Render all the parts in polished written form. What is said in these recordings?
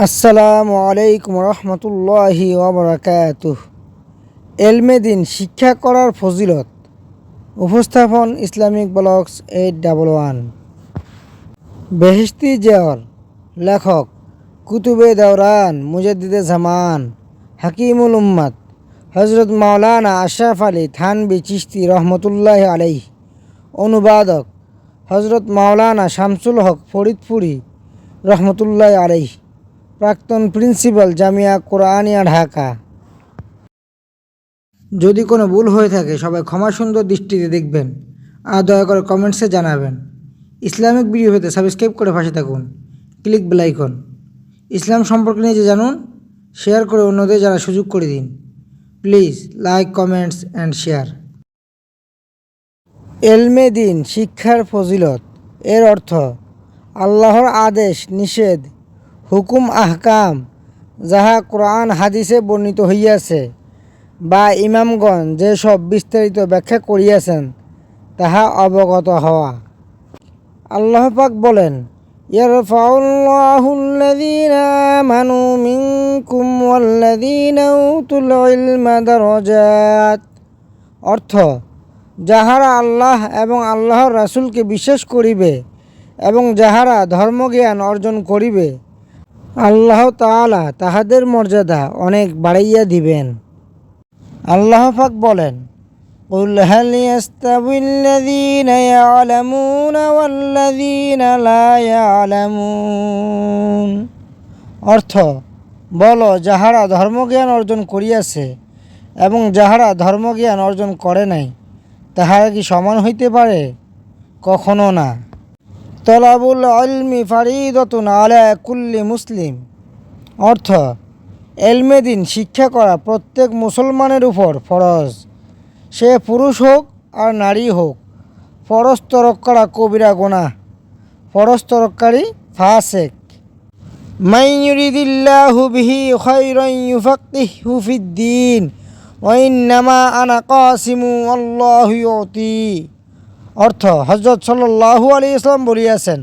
আসসালামু আলাইকুম রহমতুল্লাহি ওবরাকাতুহ। এলমে দিন শিক্ষা করার ফজিলত। উপস্থাপন ইসলামিক ব্লগস 811। বেহেশতি জেওর। লেখক কুতুবে দৌরান মুজাদ্দিদে জামান হাকিমুল উম্মাত হজরত মাওলানা আশরাফ আলী থানভী চিশতি রহমতুল্লাহি আলাইহি। অনুবাদক হজরত মাওলানা শামসুল হক ফরিদপুরি রহমতুল্লাহি আলাইহি। প্রাক্তন প্রিন্সিপাল, জামিয়া কোরআনিয়া, ঢাকা। যদি কোনো ভুল হয়ে থাকে সবাই ক্ষমা সুন্দর দৃষ্টিতে দেখবেন আর দয়া করে কমেন্টসে জানাবেন। ইসলামিক ভিডিও পেতে সাবস্ক্রাইব করে পাশে থাকুন, ক্লিক বেল আইকন। ইসলাম সম্পর্কে নিজে জানুন, শেয়ার করে অন্যদের জানার সুযোগ করে দিন। Please like, comments and share. এলমে দিন শিক্ষার ফজিলত। এর অর্থ আল্লাহর আদেশ নিষেধ, হুকুম আহকাম যাহা কোরআন হাদিসে বর্ণিত হইয়াছে বা ইমামগণ যেসব বিস্তারিত ব্যাখ্যা করিয়াছেন তাহা অবগত হওয়া। আল্লাহ পাক বলেন, ইয়ারফাউল্লাহুল্লাযীনা আমানু মিনকুম ওয়াল্লাযীনা উতুল ইলমা দারাজাত। অর্থ, যাহারা আল্লাহ এবং আল্লাহর রাসূলকে বিশ্বাস করিবে এবং যাহারা ধর্মজ্ঞান অর্জন করিবে, আল্লাহ তাআলা তাহাদের মর্যাদা অনেক বাড়াইয়া দিবেন। আল্লাহ পাক বলেন, কুল হাল ইয়াস্তাবিল্লাযীনা ইয়ালামুনা ওয়াল্লাযীনা লা ইয়ালামুন। অর্থ, বলো, যাহারা ধর্মজ্ঞান অর্জন করিয়াছে এবং যাহারা ধর্মজ্ঞান অর্জন করে নাই তাহারা কি সমান হইতে পারে? কখনো না। তলাবুল ইলমি ফারিদাতুন আলা কুল্লি মুসলিম। অর্থ, এলমে দিন শিক্ষা করা প্রত্যেক মুসলমানের উপর ফরজ, সে পুরুষ হোক আর নারী হোক। ফরজ তরক করা কবিরা গুনাহ, ফরজ তরককারী ফাসেক। মান ইউরিদিল্লাহু বিহি খায়রান ইউফাক্কিহু ফিদ্দীন ওয়া ইন্নামা আনা কাসিমু আল্লাহু ইউতি। অর্থ, হযরত সাল্লাল্লাহু আলাইহি ওয়াসাল্লাম বলিয়াছেন,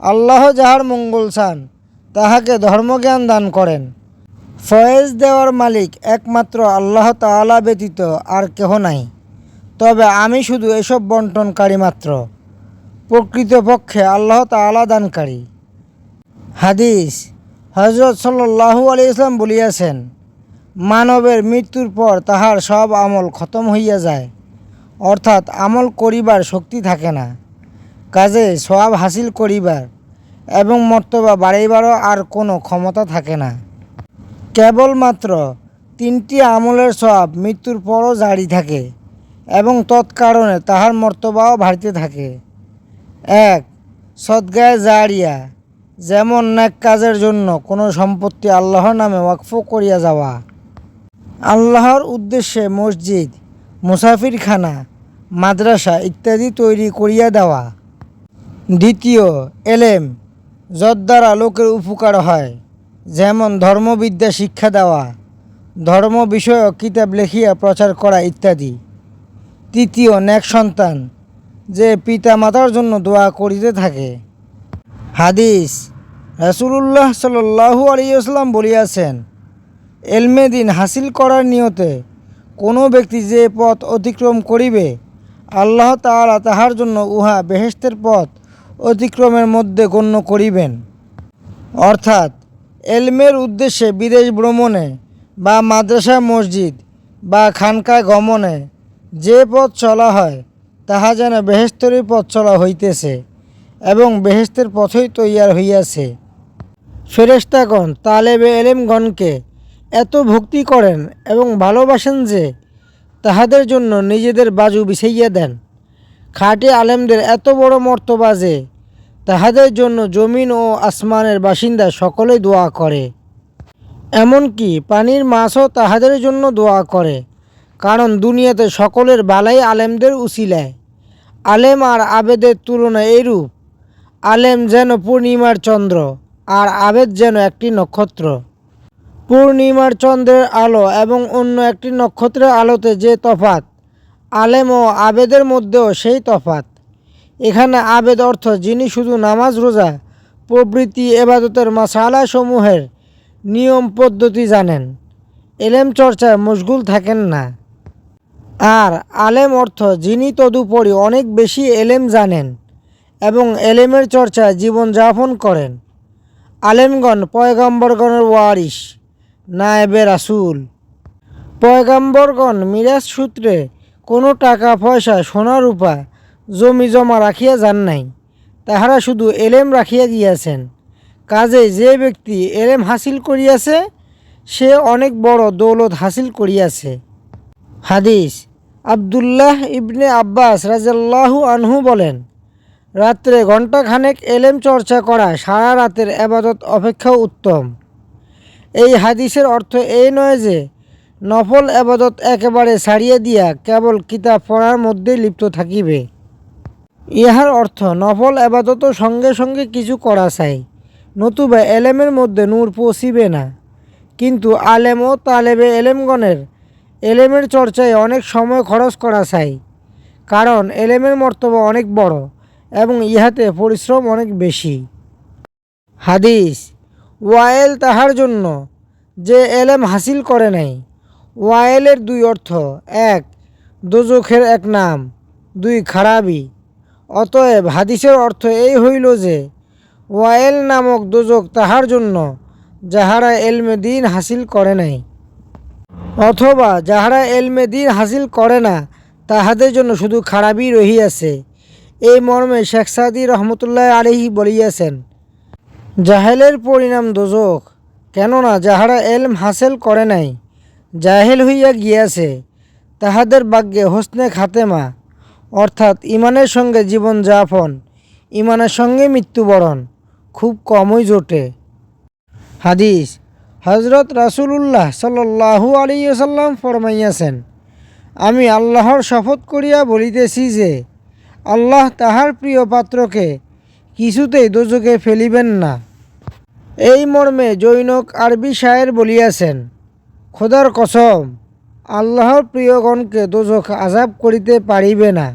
আল্লাহ যাহার মঙ্গল চান তাহাকে ধর্মজ্ঞান দান করেন। ফয়েজ দেওয়ার মালিক একমাত্র আল্লাহ তাআলা ব্যতীত আর কেহ নাই, তবে আমি শুধু এসব বন্টনকারী মাত্র। প্রকৃতপক্ষে আল্লাহ তাআলা দানকারী। হাদিস, হযরত সাল্লাল্লাহু আলাইহি ওয়াসাল্লাম বলিয়াছেন, মানবের মৃত্যুর পর তাহার সব আমল খতম হইয়া যায়, অর্থাৎ আমল করিবার শক্তি থাকে না। কাজে সওয়াব হাসিল করিবার এবং মর্তবা বাড়াইবারও আর কোনো ক্ষমতা থাকে না। কেবলমাত্র তিনটি আমলের সওয়াব মৃত্যুর পরও জারি থাকে এবং তৎকারণে তাহার মর্তবাও বাড়িতে থাকে। এক, সদকায়ে জারিয়া, যেমন নেক কাজের জন্য কোনো সম্পত্তি আল্লাহর নামে ওয়াকফ করিয়া যাওয়া, আল্লাহর উদ্দেশ্যে মসজিদ, মুসাফিরখানা, মাদ্রাসা ইত্যাদি তৈরি করিয়া দেওয়া। দ্বিতীয়, এলেম, যদ্বারা লোকের উপকার হয়, যেমন ধর্মবিদ্যা শিক্ষা দেওয়া, ধর্ম বিষয়ক কিতাব লেখিয়া প্রচার করা ইত্যাদি। তৃতীয়, নেক সন্তান, যে পিতা মাতার জন্য দোয়া করিতে থাকে। হাদিস, রাসূলুল্লাহ সাল্লাল্লাহু আলাইহি ওয়াসাল্লাম বলিয়াছেন, এলমে দিন হাসিল করার নিয়তে কোনো ব্যক্তি যে পথ অতিক্রম করিবে, আল্লাহ তাআলা তাহার জন্য উহা বেহেশতের পথ অতিক্রমের মধ্যে গণ্য করিবেন। অর্থাৎ এলমের উদ্দেশ্যে বিদেশ ভ্রমণে বা মাদ্রাসা, মসজিদ বা খানকায় গমনে যে পথ চলা হয় তাহা যেন বেহেশতেরই পথ চলা হইতেছে এবং বেহেশতের পথই তৈয়ার হইয়াছে। ফেরেশতাগণ তালেবে এলেমগণকে এত ভক্তি করেন এবং ভালোবাসেন যে তাহাদের জন্য নিজেদের বাজু বিছাইয়া দেন। খাঁটি আলেমদের এত বড় মর্তবা যে তাহাদের জন্য জমিন ও আসমানের বাসিন্দা সকলেই দোয়া করে। এমনকি পানির মাছও তাহাদের জন্য দোয়া করে, কারণ দুনিয়াতে সকলের বালাই আলেমদের উসিলায়। আলেম আর আবেদের তুলনা এইরূপ, আলেম যেন পূর্ণিমার চন্দ্র আর আবেদ যেন একটি নক্ষত্র। পূর্ণিমার চন্দ্রের আলো এবং অন্য একটি নক্ষত্রের আলোতে যে তফাত, আলেম ও আবেদের মধ্যেও সেই তফাত। এখানে আবেদ অর্থ যিনি শুধু নামাজ, রোজা প্রভৃতি ইবাদতের মাসালা সমূহের নিয়ম পদ্ধতি জানেন, এলেম চর্চায় মশগুল থাকেন না। আর আলেম অর্থ যিনি তদুপরি অনেক বেশি এলেম জানেন এবং এলেমের চর্চায় জীবনযাপন করেন। আলেমগণ পয়গম্বরগণের ওয়ারিস, নায়েবে রাসূল। পয়গম্বরগণ মিরাজ সূত্রে কোনো টাকা পয়সা সোনা রূপা জমি জমা রাখিয়া যান নাই, তাহারা শুধু এলেম রাখিয়া গিয়াছেন। কাজেই যে ব্যক্তি এলেম হাসিল করিয়াছে সে অনেক বড় দৌলত হাসিল করিয়াছে। হাদিস, আব্দুল্লাহ ইবনে আব্বাস রাদিয়াল্লাহু আনহু বলেন, রাত্রে ঘণ্টাখানেক এলেম চর্চা করা সারা রাতের এবাদত অপেক্ষাও উত্তম। এই হাদিসের অর্থ এই নয় যে নফল এবাদত একেবারে ছাড়িয়ে দিয়া কেবল কিতাব পড়ার মধ্যেই লিপ্ত থাকিবে। ইহার অর্থ নফল এবাদতও সঙ্গে সঙ্গে কিছু করা চাই, নতুবা এলেমের মধ্যে নূর পৌঁছিবে না। কিন্তু আলেম ও তালেবে এলেমগণের এলেমের চর্চায় অনেক সময় খরচ করা চাই, কারণ এলেমের মর্তবা অনেক বড় এবং ইহাতে পরিশ্রম অনেক বেশি। হাদিস, ওয়াইল তাহার জন্য যে এলেম হাসিল করে নাই। ওয়াইলের দুই অর্থ, এক দোজখের এক নাম, দুই খারাপি। অতএব হাদিসের অর্থ এই হইল যে ওয়াইল নামক দোজখ তাহার জন্য যাহারা এলমে দিন হাসিল করে নাই, অথবা যাহারা এলমে দিন হাসিল করে না তাহাদের জন্য শুধু খারাপই রহিয়াছে। এই মর্মে শেখ সাদি রহমতুল্লাহ আলাইহি বলিয়াছেন, জাহেলের পরিণাম দোজখ, কেননা যাহারা এলম হাসিল করে নাই, জাহেল হইয়া গিয়াছে, তাহাদের ভাগ্যে হোসনে খাতেমা অর্থাৎ ইমানের সঙ্গে জীবনযাপন, ইমানের সঙ্গে মৃত্যুবরণ খুব কমই জোটে। হাদিস, হজরত রাসূলুল্লাহ সাল্লাল্লাহু আলাইহি ওয়াসাল্লাম ফরমাইয়াছেন, আমি আল্লাহর শপথ করিয়া বলিতেছি যে আল্লাহ তাহার প্রিয় পাত্রকে কিছুতেই দোজখে ফেলিবেন না। এই মর্মে জৈনক আরবি শায়ের বলিয়াছেন, খোদার কসম, আল্লাহর প্রিয়গণকে দোজখ আযাব করিতে পারিবে না।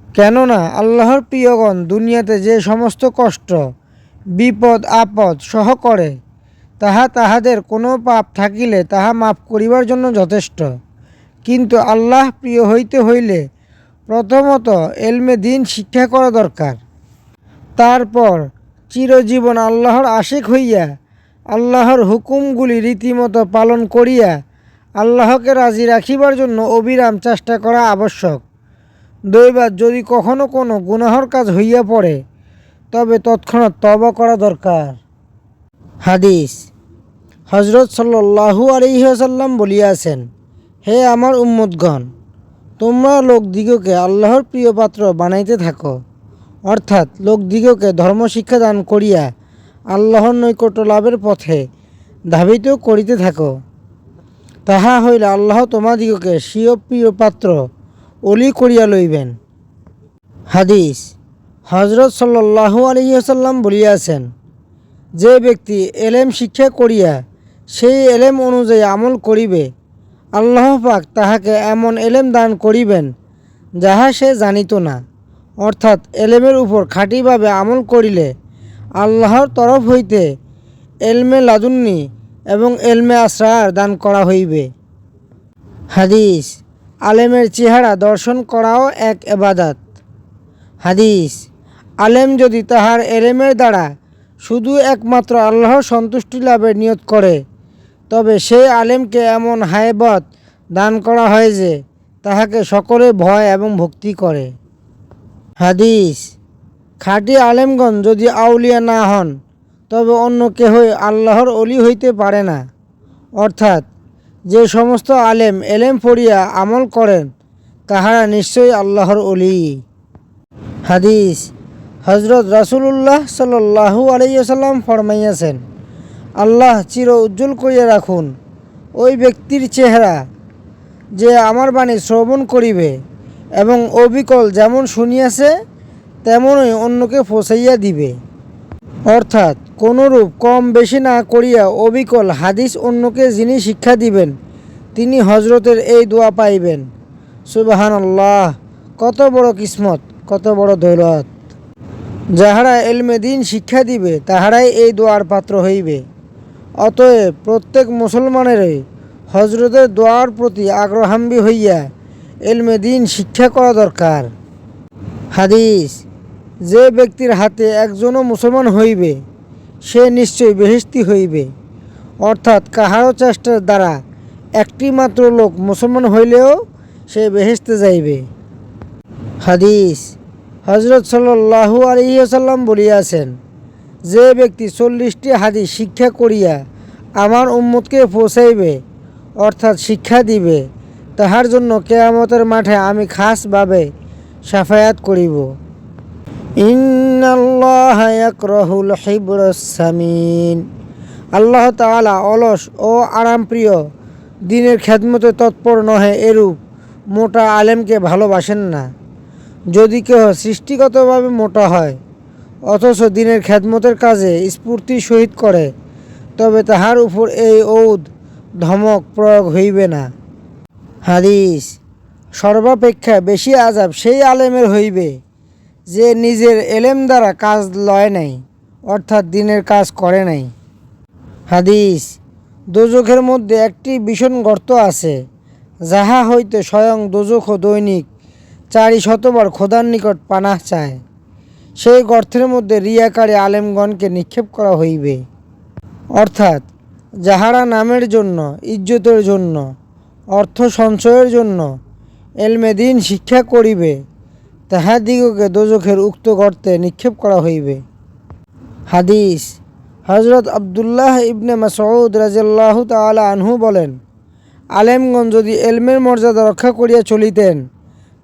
কেননা আল্লাহর প্রিয়গণ দুনিয়াতে যে সমস্ত কষ্ট বিপদ আপদ সহ করে, তাহা তাহাদের কোনো পাপ থাকিলে তাহা মাফ করিবার জন্য যথেষ্ট। কিন্তু আল্লাহ প্রিয় হইতে হইলে প্রথমত এলমে দিন শিক্ষা করা দরকার। তারপর চিরজীবন আল্লাহর আশিক হইয়া আল্লাহর হুকুমগুলি রীতিমতো পালন করিয়া আল্লাহকে রাজি রাখিবার জন্য অবিরাম চেষ্টা করা আবশ্যক। দৈবাৎ যদি কখনো কোনো গুনাহর কাজ হইয়া পড়ে তবে তৎক্ষণাৎ তওবা করা দরকার। হাদিস, হজরত সাল্লাল্লাহু আলাইহি ওয়াসাল্লাম বলিয়াছেন, হে আমার উম্মতগণ, তোমরা লোকদিগকে আল্লাহর প্রিয় পাত্র বানাইতে থাকো, অর্থাৎ লোকদিগকে ধর্মশিক্ষা দান করিয়া আল্লাহর নৈকট্য লাভের পথে ধাবিত করিতে থাকো। তাহা হইলে আল্লাহ তোমাদিগকে স্বীয় প্রিয় পাত্র অলি করিয়া লইবেন। হাদিস, হজরত সাল্লাল্লাহু আলাইহি ওয়াসাল্লাম বলিয়াছেন, যে ব্যক্তি এলেম শিক্ষা করিয়া সেই এলেম অনুযায়ী আমল করিবে, আল্লাহ পাক তাহাকে এমন এলেম দান করিবেন যাহা সে জানিত না। অর্থাৎ এলেমের উপর খাঁটিভাবে আমল করিলে আল্লাহর তরফ হইতে এলমে লাদুন্নি এবং এলমে আসরার দান করা হইবে। হাদিস, আলেমের চেহারা দর্শন করাও এক ইবাদত। হাদিস, আলেম যদি তাহার এলেমের দ্বারা শুধু একমাত্র আল্লাহর সন্তুষ্টি লাভের নিয়ত করে, তবে সেই আলেমকে এমন হায়বত দান করা হয় যে তাহাকে সকলে ভয় এবং ভক্তি করে। হাদিস, খাঁটি আলেমগণ যদি আউলিয়া না হন তবে অন্য কেহই আল্লাহর অলি হইতে পারে না। অর্থাৎ যে সমস্ত আলেম এলেম পড়িয়া আমল করেন তাহারা নিশ্চয়ই আল্লাহর অলি। হাদিস, হজরত রাসূলুল্লাহ সাল্লাল্লাহু আলাইহি ওয়াসাল্লাম ফরমাইয়াছেন, আল্লাহ চির উজ্জ্বল করিয়া রাখুন ওই ব্যক্তির চেহারা যে আমার বাণী শ্রবণ করিবে এবং অবিকল যেমন শুনিয়াছে তেমনই অন্যকে পৌঁছাইয়া দিবে। অর্থাৎ কোনরূপ কম বেশি না করিয়া অবিকল হাদিস অন্যকে যিনি শিক্ষা দিবেন তিনি হজরতের এই দোয়া পাইবেন। সুবহানাল্লাহ, কত বড় কিসমত, কত বড় দৌলত! যাহারা এলমে দিন শিক্ষা দিবে তাহারাই এই দোয়ার পাত্র হইবে। অতএব প্রত্যেক মুসলমানেরই হজরতের দোয়ার প্রতি আগ্রহাম্বী হইয়া এলমে দিন শিক্ষা করা দরকার। হাদিস, যে ব্যক্তির হাতে একজনও মুসলমান হইবে সে নিশ্চয় বেহেশতি হইবে, অর্থাৎ কাহারও চেষ্টার দ্বারা একটি মাত্র লোক মুসলমান হইলেও সে বেহেশতে যাইবে। হাদিস, হজরত সাল্লাল্লাহু আলাইহি ওয়াসাল্লাম বলিয়াছেন, যে ব্যক্তি 40টি হাদিস শিক্ষা করিয়া আমার উম্মতকে পৌঁছাইবে অর্থাৎ শিক্ষা দিবে, তাহার জন্য কিয়ামতের মাঠে আমি খাসভাবে শাফায়াত করিব। ইন্নাল্লাহা ইয়াকরাহুল হিবরাস সামিন। আল্লাহ তাআলা অলস ও আরামপ্রিয়, দিনের খেদমতে তৎপর নহে এরূপ মোটা আলেমকে ভালোবাসেন না। যদি কেহ সৃষ্টিগতভাবে মোটা হয় অথচ দিনের খেদমতের কাজে স্ফূর্তির সহিত করে, তবে তাহার উপর এই ঔদ ধমক প্রয়োগ হইবে না। হাদিস, সর্বাপেক্ষা বেশি আযাব সেই আলেমের হইবে যে নিজের এলেম দ্বারা কাজ লয় নাই, অর্থাৎ দিনের কাজ করে নাই। হাদিস, দোজখের মধ্যে একটি ভীষণ গর্ত আছে, যাহা হইতে স্বয়ং দোজখ দৈনিক 400 বার খোদার নিকট পানাহ চায়। সেই গর্তের মধ্যে রিয়াকারী আলেমগণকে নিক্ষেপ করা হইবে, অর্থাৎ যাহারা নামের জন্য, ইজ্জতের জন্য, অর্থ সঞ্চয়ের জন্য এলমে দিন শিক্ষা করিবে, তাহাদিগকে দোজখের উক্ত গর্তে নিক্ষেপ করা হইবে। হাদিস, হজরত আবদুল্লাহ ইবনে মাসউদ রাদিয়াল্লাহু তাআলা আনহু বলেন, আলেমগণ যদি এলমের মর্যাদা রক্ষা করিয়া চলিতেন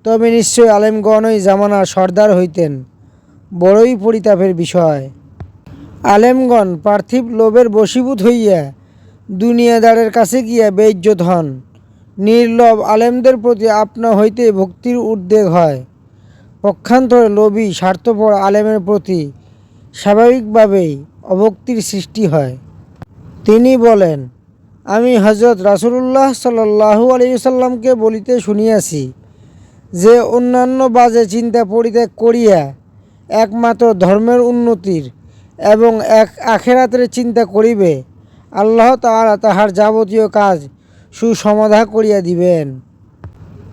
তবে নিশ্চয় আলেমগণই জামানার সর্দার হইতেন। বড়ই পরিতাপের বিষয়, আলেমগণ পার্থিব লোভের বশীভূত হইয়া দুনিয়াদারের কাছে গিয়া বেইজ্জত হন। নির্লভ আলেমদের প্রতি আপনা হইতে ভক্তির উদ্রেক হয়। পক্ষান্তরে লোভী স্বার্থপর আলেমের প্রতি স্বাভাবিকভাবেই অভক্তির সৃষ্টি হয়। তিনি বলেন, আমি হজরত রাসূলুল্লাহ সাল্লাল্লাহু আলাইহি ওয়াসাল্লামকে বলিতে শুনিয়াছি যে অন্যান্য বাজে চিন্তা পরিত্যাগ করিয়া একমাত্র ধর্মের উন্নতির এবং আখিরাতের চিন্তা করিবে, আল্লাহ তাআলা তাহার যাবতীয় কাজ সুসমাধা করিয়া দিবেন।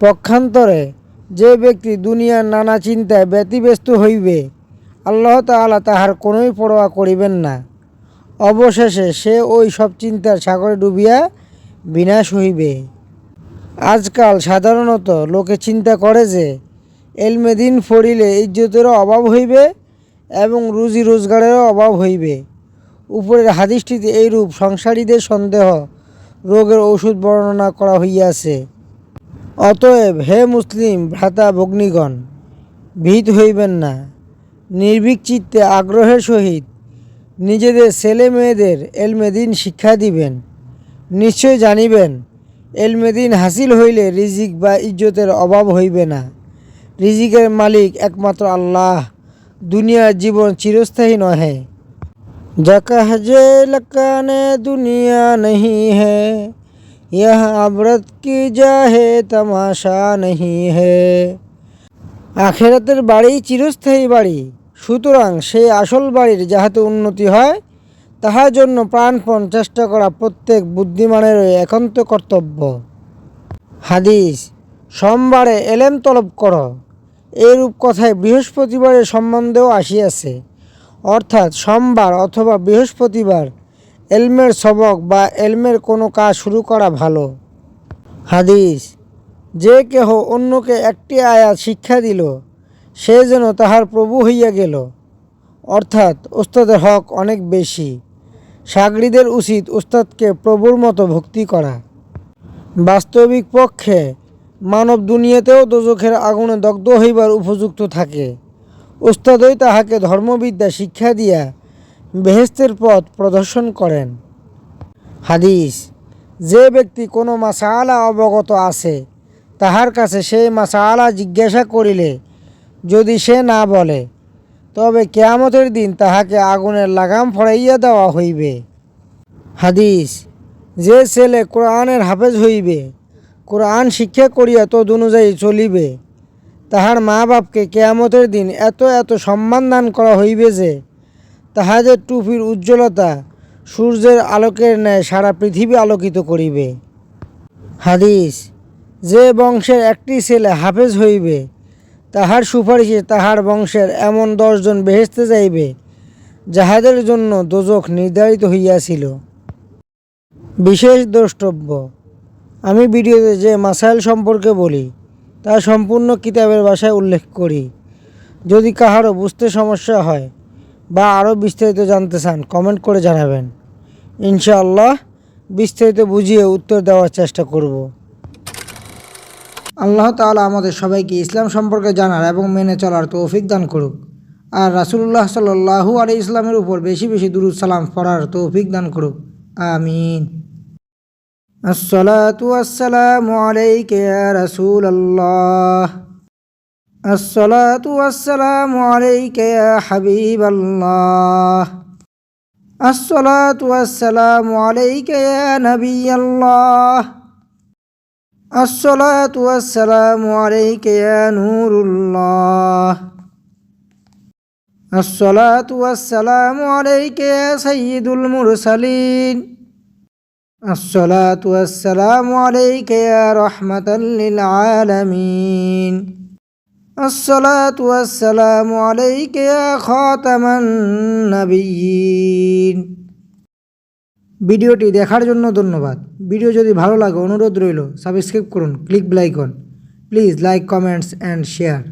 পক্ষান্তরে যে ব্যক্তি দুনিয়ার নানা চিন্তায় ব্যতিব্যস্ত হইবে, আল্লাহ তাআলা তাহার কোনোই পরোয়া করিবেন না। অবশেষে সে ওই সব চিন্তার সাগরে ডুবিয়া বিনাশ হইবে। আজকাল সাধারণত লোকে চিন্তা করে যে এলমে দিন পড়িলে ইজ্জতেরও অভাব হইবে এবং রুজি রোজগারেরও অভাব হইবে। উপরের হাদিসটিতে এইরূপ সংসারীদের সন্দেহ রোগের ঔষধ বর্ণনা করা হইয়াছে। অতএব হে মুসলিম ভ্রাতা ভগ্নীগণ, ভীত হইবেন না, নির্ভীক চিত্তে আগ্রহের সহিত নিজেদের ছেলে মেয়েদের এলমে দিন শিক্ষা দিবেন। নিশ্চয় জানিবেন, এলমে দিন হাসিল হইলে রিজিক বা ইজ্জতের অভাব হইবে না। রিজিকের মালিক একমাত্র আল্লাহ। দুনিয়ার জীবন চিরস্থায়ী নহে। जकह जे लकाने दुनिया नहीं है, यह अबरत की जाहे तमाशा नहीं है। আখেরাতের বাড়ি চিরস্থায়ী বাড়ি, সুতরাং সেই আসল বাড়ির যাহাতে উন্নতি হয় তাহার জন্য প্রাণপণ চেষ্টা করা প্রত্যেক বুদ্ধিমানেরই একান্ত কর্তব্য। হাদিস, সোমবারে এলেম তলব কর, এইরূপ কথায় বৃহস্পতিবারের সম্বন্ধেও আসিয়াছে, অর্থাৎ সোমবার অথবা বৃহস্পতিবার এলমের সবক বা এলমের কোনো কাজ শুরু করা ভালো। হাদিস, যে কেহ অন্যকে একটি আয়াত শিক্ষা দিল সে যেন তাহার প্রভু হইয়া গেল, অর্থাৎ ওস্তাদের হক অনেক বেশি। শাগরিদের উচিত ওস্তাদকে প্রভুর মতো ভক্তি করা। বাস্তবিক পক্ষে মানব দুনিয়াতেও দোজখের আগুনে দগ্ধ হইবার উপযুক্ত থাকে। ওস্তাদই তাহাকে ধর্মবিদ্যা শিক্ষা দিয়া বেহেশতের পথ প্রদর্শন করেন। হাদিস, যে ব্যক্তি কোনো মাসআলা অবগত আছে তাহার কাছে সেই মাসআলা জিজ্ঞাসা করিলে যদি সে না বলে তবে কিয়ামতের দিন তাহাকে আগুনের লাগাম পরাইয়া দেওয়া হইবে। হাদিস, যে ছেলে কোরআনের হাফেজ হইবে, কোরআন শিক্ষা করিয়া তদনুযায়ী চলিবে, তাহার মা বাপকে কিয়ামতের দিন এত এত সম্মান দান করা হইবে যে তাহাদের টুপির উজ্জ্বলতা সূর্যের আলোকের ন্যায় সারা পৃথিবী আলোকিত করিবে। হাদিস, যে বংশের একটি ছেলে হাফেজ হইবে, তাহার সুপারিশে তাহার বংশের এমন 10 জন বেহেশতে যাইবে, যাহাদের জন্য দোজখ নির্ধারিত হইয়াছিল। বিশেষ দ্রষ্টব্য, আমি ভিডিওতে যে মাসাইল সম্পর্কে বলি তা সম্পূর্ণ কিতাবের ভাষায় উল্লেখ করি। যদি কাহারও বুঝতে সমস্যা হয় বা আরও বিস্তারিত জানতে চান কমেন্ট করে জানাবেন। ইনশাআল্লাহ বিস্তারিত বুঝিয়ে উত্তর দেওয়ার চেষ্টা করব। আল্লাহ তাআলা আমাদের সবাইকে ইসলাম সম্পর্কে জানার এবং মেনে চলার তৌফিক দান করুক। আর রাসূলুল্লাহ সাল্লাল্লাহু আলাইহি ইসলামের উপর বেশি বেশি দুরূদ সালাম পড়ার তৌফিক দান করুক। আমিন। আসসালাতু ওয়াসসালামু আলাইকা ইয়া রাসূলাল্লাহ। আসসালাতু ওয়াসসালামু আলাইকা ইয়া হাবিবাল্লাহ। আসসালাতু ওয়াসসালামু আলাইকা ইয়া নবিয়াল্লাহ। আসসালাতু ওয়াসসালামু আলাইকা ইয়া নূরুল্লাহ। আসসালাতু ওয়াসসালামু আলাইকা ইয়া সাইয়্যিদুল মুরসালিন। আসসালাতু ওয়াসসালামু আলাইকা ইয়া রাহমাতাল লিল আলামিন। আসসালাতু ওয়াসসালামু আলাইকা ইয়া খাতামান নাবিয়্যিন। ভিডিওটি দেখার জন্য ধন্যবাদ। ভিডিও যদি ভালো লাগে অনুরোধ রইল সাবস্ক্রাইব করুন, click bell icon. Please like, comments and share.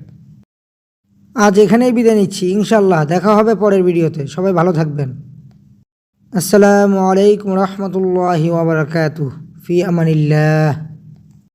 আজ এখানেই বিদায় নিচ্ছি। ইনশাআল্লাহ দেখা হবে পরের ভিডিওতে। সবাই ভালো থাকবেন। আসসালামু আলাইকুম রহমতুল্লাহি ওয়া বারাকাতুহু। ফি আমানিল্লাহ।